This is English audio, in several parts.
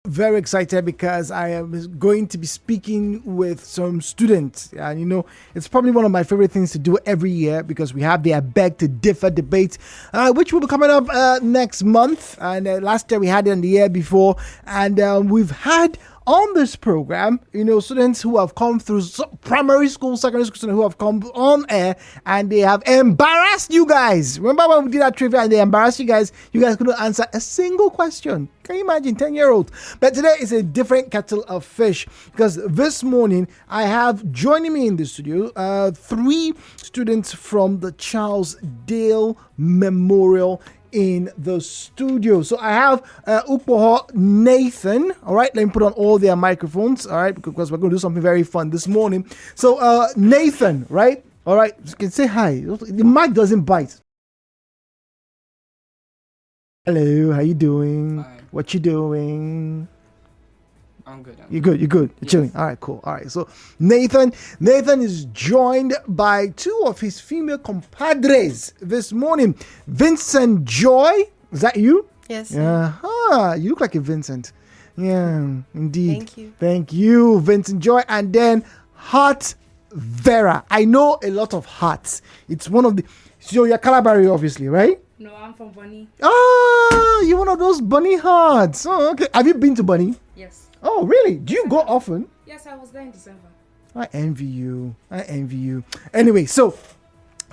Very excited because I am going to be speaking with some students. And it's probably one of my favorite things to do every year because we have the I Beg to Differ debate, which will be coming up next month. And last year we had it in the year before. And we've had on this program, students who have come through primary school, secondary school students who have come on air and they have embarrassed you guys. Remember when we did that trivia and they embarrassed you guys? You guys couldn't answer a single question. Can you imagine, 10-year-old? But today is a different kettle of fish because this morning I have joining me in the studio 3 students from the Charles Dale Memorial in the studio. So I have Ukpoho Nathan. All right, let me put on all their microphones. All right, because we're going to do something very fun this morning. So Nathan, right? All right, you can say hi. The mic doesn't bite. Hello, how you doing? Hi. What you doing? I'm good. You're good. You're Yes. chilling. All right, cool. All right. So Nathan is joined by 2 of his female compadres this morning. Vincent Joy. Is that you? Yes. You look like a Vincent. Yeah, indeed. Thank you. Thank you, Vincent Joy. And then Heart Vera. I know a lot of hearts. It's one of the. So you're Calabari, obviously, right? No, I'm from Bunny. You're one of those Bunny hearts. Oh, okay. Have you been to Bunny? Yes. Oh, really? Do you go often? Yes, I was there in December. I envy you. Anyway, so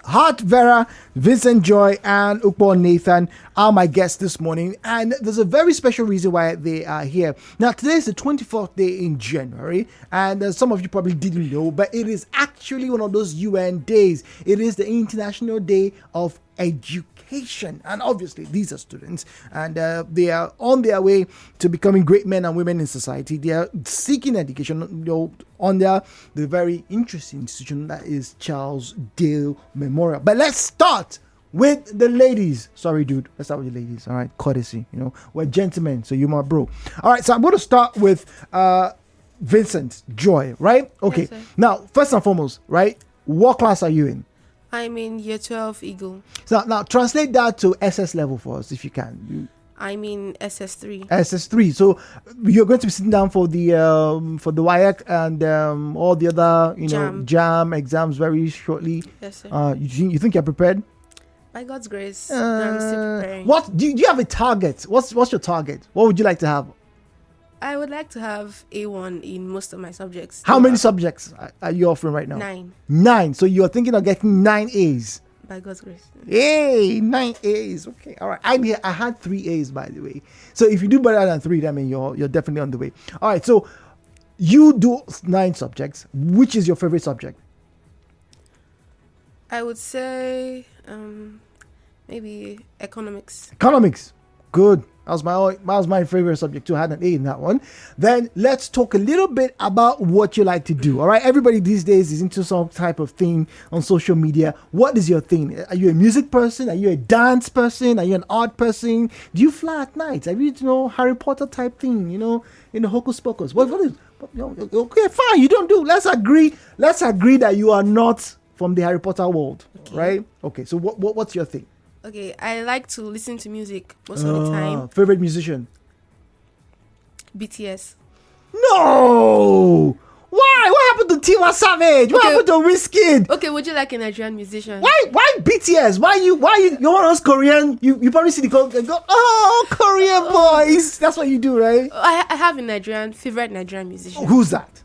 Heart Vera, Vincent Joy, and Ukpo Nathan are my guests this morning. And there's a very special reason why they are here. Now, today is the 24th day in January. And some of you probably didn't know, but it is actually one of those UN days. It is the International Day of Education. And obviously, these are students. And they are on their way to becoming great men and women in society. They are seeking education under the very interesting institution that is Charles Dale Memorial. But let's start with the ladies. Sorry, dude. Let's start with the ladies. All right. Courtesy. We're gentlemen. So you're my bro. All right. So I'm going to start with Vincent Joy, right? Okay. Yes, now, first and foremost, right? What class are you in? I'm in year 12 Eagle. So now translate that to SS level for us if you can. I'm in SS3. SS3. So you're going to be sitting down for the WIAC and all the other JAM exams very shortly. Yes, sir. You think you're prepared? By God's grace, I'm still preparing. What do you have a target? What's your target? What would you like to have? I would like to have A1 in most of my subjects. How many subjects are you offering right now? 9. 9. So you're thinking of getting 9 A's. By God's grace. Hey, 9 A's. Okay, all right. I had 3 A's, by the way. So if you do better than 3, I mean you're definitely on the way. All right. So you do 9 subjects. Which is your favorite subject? I would say maybe economics. Economics. Good. That was my favorite subject too. I had an A in that one. Then let's talk a little bit about what you like to do. All right. Everybody these days is into some type of thing on social media. What is your thing? Are you a music person? Are you a dance person? Are you an art person? Do you fly at night? Are you Harry Potter type thing? In the hocus pocus. What is? Okay, fine. You don't do. Let's agree that you are not from the Harry Potter world, Okay. right? Okay. So what's your thing? Okay, I like to listen to music most of the time. Favorite musician? BTS. No! Why? What happened to Tiwa Savage? What happened to Wizkid? Okay, would you like a Nigerian musician? Why BTS? Why you one of those Korean? You probably see the go, oh, Korean boys. That's what you do, right? I have a favorite Nigerian musician. Who's that?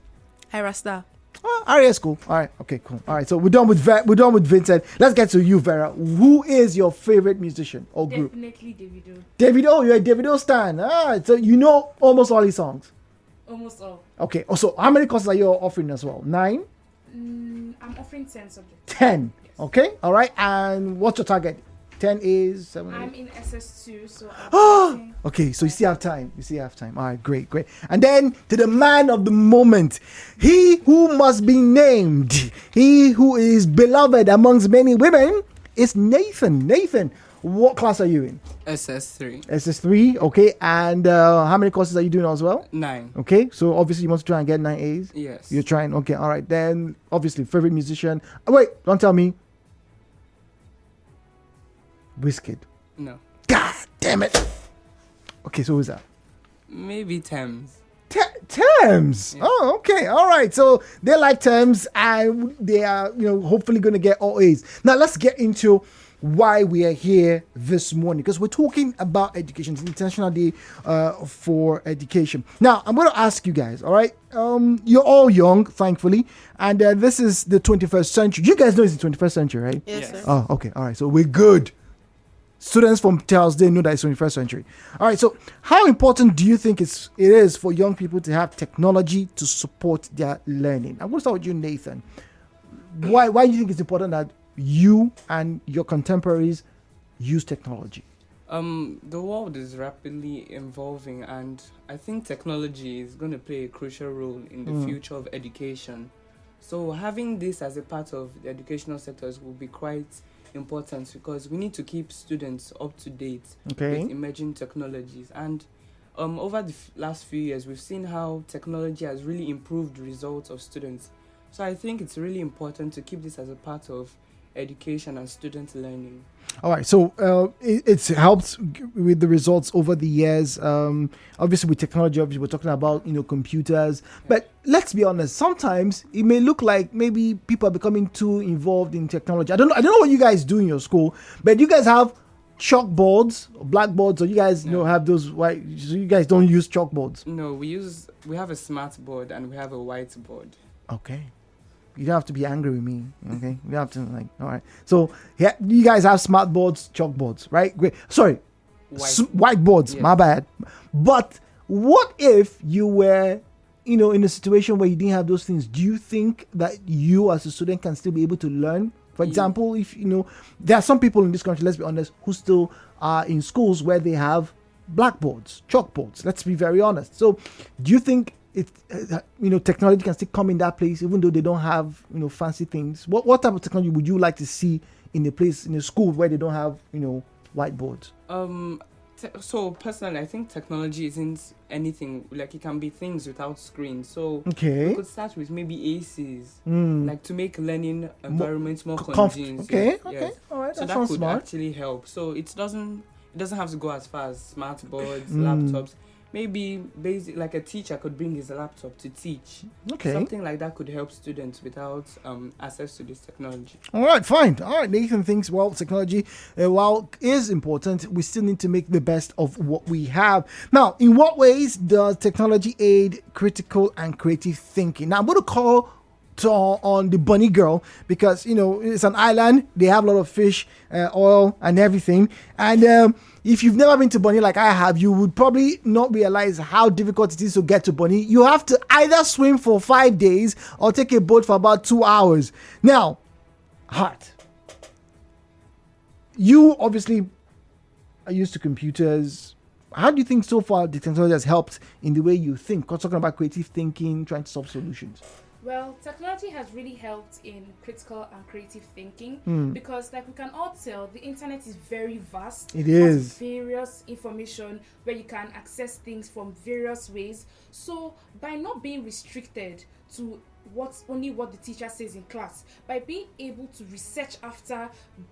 Ira Star. Oh, Aria's cool. All right, okay, cool. All right, so we're done with Vincent. Let's get to you, Vera. Who is your favorite musician or group? Definitely Davido. Davido, you're a Davido stan. So you know almost all his songs. Almost all. Okay. Also, how many courses are you offering as well? 9? I'm offering 10 subjects. 10. Yes. Okay. All right. And what's your target? 10 is 7. I'm in SS2, so Oh, okay. So you still have time. All right. Great. And then to the man of the moment, he who must be named, he who is beloved amongst many women, is Nathan. Nathan, what class are you in? SS3. SS3. Okay. And how many courses are you doing as well? 9. Okay. So obviously you want to try and get 9 A's. Yes. You're trying. Okay. All right. Then obviously favorite musician. Oh, wait. Don't tell me. Wizkid. No. God damn it. Okay, so who's that? Maybe terms. Terms. Yeah. Oh, okay. All right. So they like terms and they are, hopefully going to get all A's. Now let's get into why we are here this morning, because we're talking about education. It's International Day for Education. Now I'm going to ask you guys. All right. You're all young, thankfully, and this is the 21st century. You guys know it's the 21st century, right? Yes, Yes. sir. Oh, okay. All right. So we're good. Students from Charles, they know that it's 21st century. All right. So how important do you think it is for young people to have technology to support their learning? I'm going to start with you, Nathan. Why do you think it's important that you and your contemporaries use technology? The world is rapidly evolving, and I think technology is going to play a crucial role in the future of education. So having this as a part of the educational sectors will be quite important, because we need to keep students up to date Okay. with emerging technologies. And over the last few years, we've seen how technology has really improved the results of students. So I think it's really important to keep this as a part of education and student learning. All right, so it's helped with the results over the years. Obviously, with technology, obviously we're talking about computers. But let's be honest. Sometimes it may look like maybe people are becoming too involved in technology. I don't know what you guys do in your school, but you guys have chalkboards, or blackboards, or you guys have those white. So you guys don't use chalkboards. No, we have a smart board and we have a whiteboard. Okay. You don't have to be angry with me, okay? You don't have to all right. So yeah, you guys have smart boards, chalkboards, right? Great. Sorry, whiteboards. Yes. My bad. But what if you were, in a situation where you didn't have those things? Do you think that you as a student can still be able to learn? For example, if there are some people in this country, let's be honest, who still are in schools where they have blackboards, chalkboards. Let's be very honest. So, do you think technology can still come in that place, even though they don't have fancy things? What type of technology would you like to see in a school where they don't have whiteboards? So personally, I think technology isn't anything, like it can be things without screens. So Okay. we could start with maybe ACs, like to make learning environments more Okay. conducive. Okay. Yes. All right. So that that sounds could smart. actually help. So it doesn't have to go as far as smart boards, laptops. Maybe basic, like a teacher could bring his laptop to teach. Okay. Something like that could help students without access to this technology. All right, fine. All right, Nathan thinks, technology, while is important, we still need to make the best of what we have. Now, in what ways does technology aid critical and creative thinking? Now, I'm going to call on the bunny girl, because it's an island. They have a lot of fish, oil, and everything. And if you've never been to Bonny like I have, you would probably not realize how difficult it is to get to Bonny. You have to either swim for 5 days or take a boat for about 2 hours. Now, Hart, you obviously are used to computers. How do you think so far the technology has helped in the way you think? We're talking about creative thinking, trying to solve solutions. Well, technology has really helped in critical and creative thinking because, like we can all tell, the internet is very vast. It has is. various information where you can access things from various ways. So, by not being restricted to only what the teacher says in class, by being able to research after,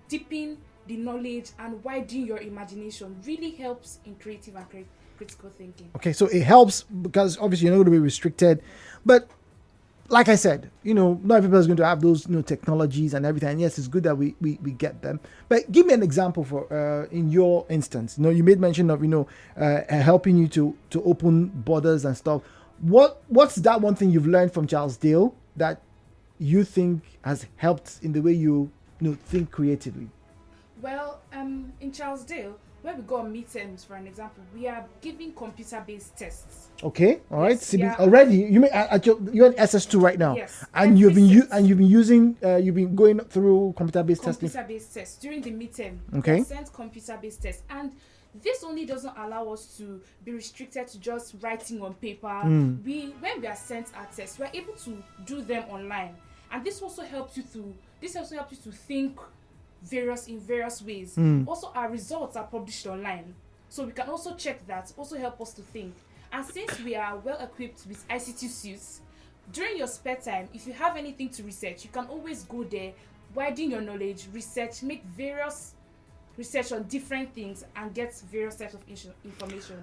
deepen the knowledge and widen your imagination, really helps in creative and critical thinking. Okay, so it helps because obviously you're not going to be restricted, but like I said, not everybody is going to have those technologies and everything. And yes, it's good that we get them. But give me an example for in your instance. You made mention of helping you to open borders and stuff. What's that one thing you've learned from Charles Dale that you think has helped in the way you think creatively? Well, in Charles Dale, where we go on midterms, for an example, we are giving computer-based tests. Okay, all right. Yes, yeah. Already, you're in SS2 right now, Yes. and you've been going through computer-based testing. Computer-based tests during the midterm. Okay. We have sent computer-based tests, and this only doesn't allow us to be restricted to just writing on paper. When we are sent our tests, we're able to do them online, and this also helps you to think in various ways. Also, our results are published online, so we can also check that. Also help us to think. And since we are well equipped with ICT suits, during your spare time, if you have anything to research, you can always go there, widen your knowledge, research, make various research on different things, and get various types of information.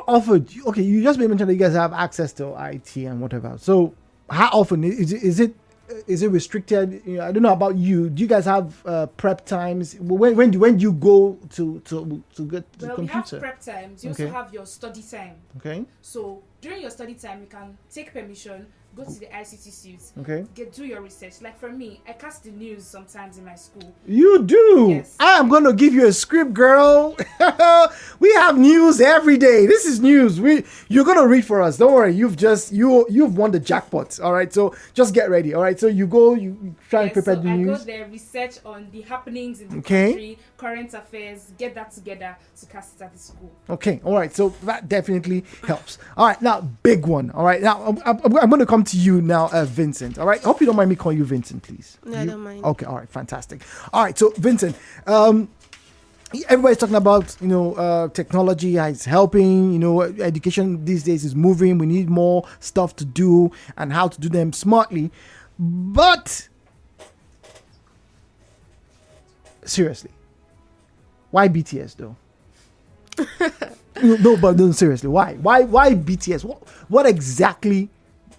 often, okay, you just mentioned that you guys have access to IT and whatever. So how often is it restricted? You know, I don't know about you. Do you guys have prep times? When do you go to get the Well, computer? we have prep times. You Okay. also have your study time. Okay. So during your study time, you can take permission, go to the ICT suite, Okay. do your research. Like for me, I cast the news sometimes in my school. You do. Yes. I am going to give you a script, girl. We have news every day. This is news. You're going to read for us. Don't worry. You've won the jackpot. All right. So just get ready. All right. So you go. You try and prepare so the I news. go there, research on the happenings in the Okay. country, current affairs, get that together to cast it at the school. Okay, all right. So that definitely helps. All right, now big one. All right, now I'm going to come to you now, Vincent. All right, I hope you don't mind me calling you Vincent, please. No, I don't mind. Okay, all right, fantastic. All right, so Vincent, everybody's talking about technology is helping. Education these days is moving. We need more stuff to do and how to do them smartly. But seriously, why BTS though? No, seriously, why BTS? What exactly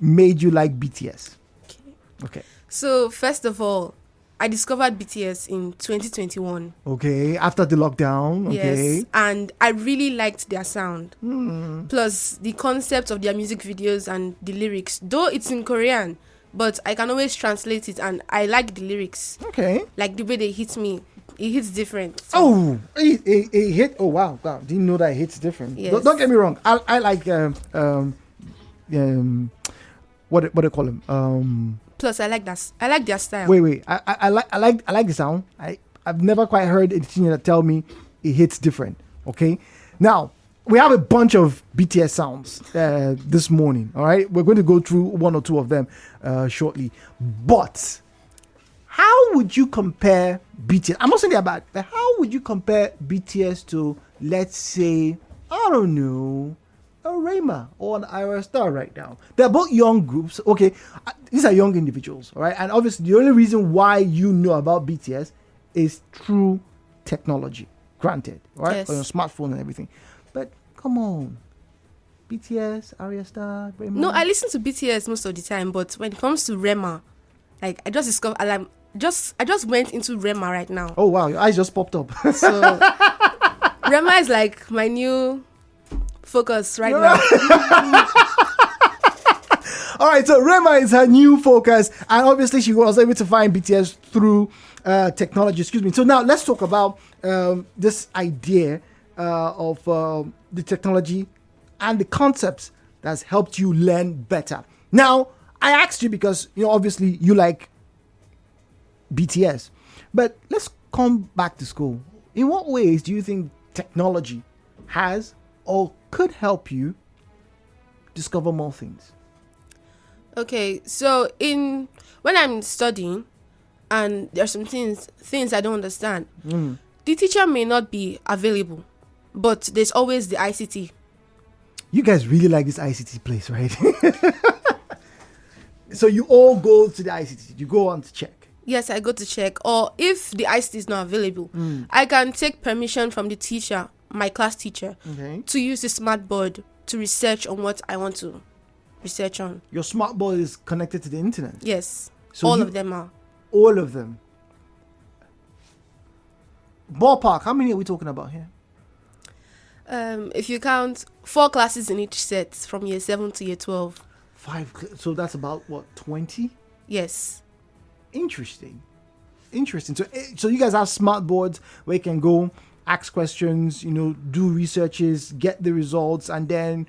made you like BTS? Okay. So first of all, I discovered BTS in 2021. Okay, after the lockdown. Okay. Yes, and I really liked their sound. Plus the concept of their music videos and the lyrics. Though it's in Korean, but I can always translate it, and I like the lyrics. Okay. Like the way they hit me. It hits different. So Oh, it hit. Oh wow. Didn't know that it hits different. Yes. Don't get me wrong. I like what do you call them? plus I like that. I like their style. Wait. I like the sound. I've never quite heard anything that tell me it hits different. Okay. Now we have a bunch of BTS sounds this morning. All right, we're going to go through one or two of them shortly. But how would you compare BTS? I'm not saying they're bad, but how would you compare BTS to, let's say, I don't know, a Rayma or an Ira Star right now? They're both young groups. Okay, these are young individuals, all right? And obviously, the only reason why you know about BTS is through technology, granted, right? Yes. On your smartphone and everything. But come on, BTS, Arya Star, Rayma. No, I listen to BTS most of the time, but when it comes to Rema, like I just discovered, I just went into Rema right now. Oh wow, your eyes just popped up. So Rema is like my new focus right now. All right, so Rema is her new focus, and obviously she was able to find BTS through technology. Excuse me. So now let's talk about this idea of the technology and the concepts that's helped you learn better. Now, I asked you because obviously you like BTS, but let's come back to school. In what ways do you think technology has or could help you discover more things? Okay, so when I'm studying and there's some things I don't understand, the teacher may not be available, but there's always the ICT. You guys really like this ICT place, right? So you all go to the ICT. You go on to check. Yes, I go to check. Or if the ICT is not available, I can take permission from the teacher, my class teacher, Okay. to use the smart board to research on what I want to research on. Your smart board is connected to the internet. Yes, So all you- of them are. All of them. Ballpark. How many are we talking about here? If you count 4 classes in each set from year 7 to year 12. 5. So that's about what, 20? Yes. Interesting. So you guys have smart boards where you can go ask questions, do researches, get the results, and then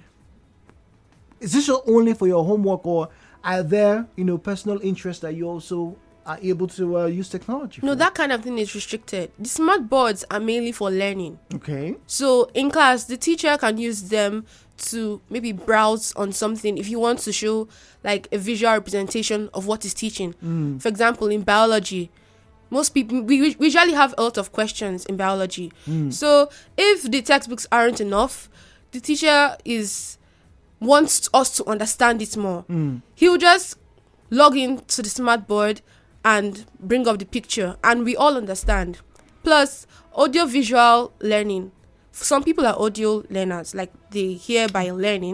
is this only for your homework, or are there personal interests that you also are able to use technology for? No, that kind of thing is restricted. The smart boards are mainly for learning. Okay. So in class, the teacher can use them to maybe browse on something if you want to show like a visual representation of what is teaching. For example, in biology, most people, we usually have a lot of questions in biology. So if the textbooks aren't enough, the teacher wants us to understand it more. He will just log in to the smart board and bring up the picture, and we all understand. Plus, audio visual learning. Some people are audio learners, like they hear by learning.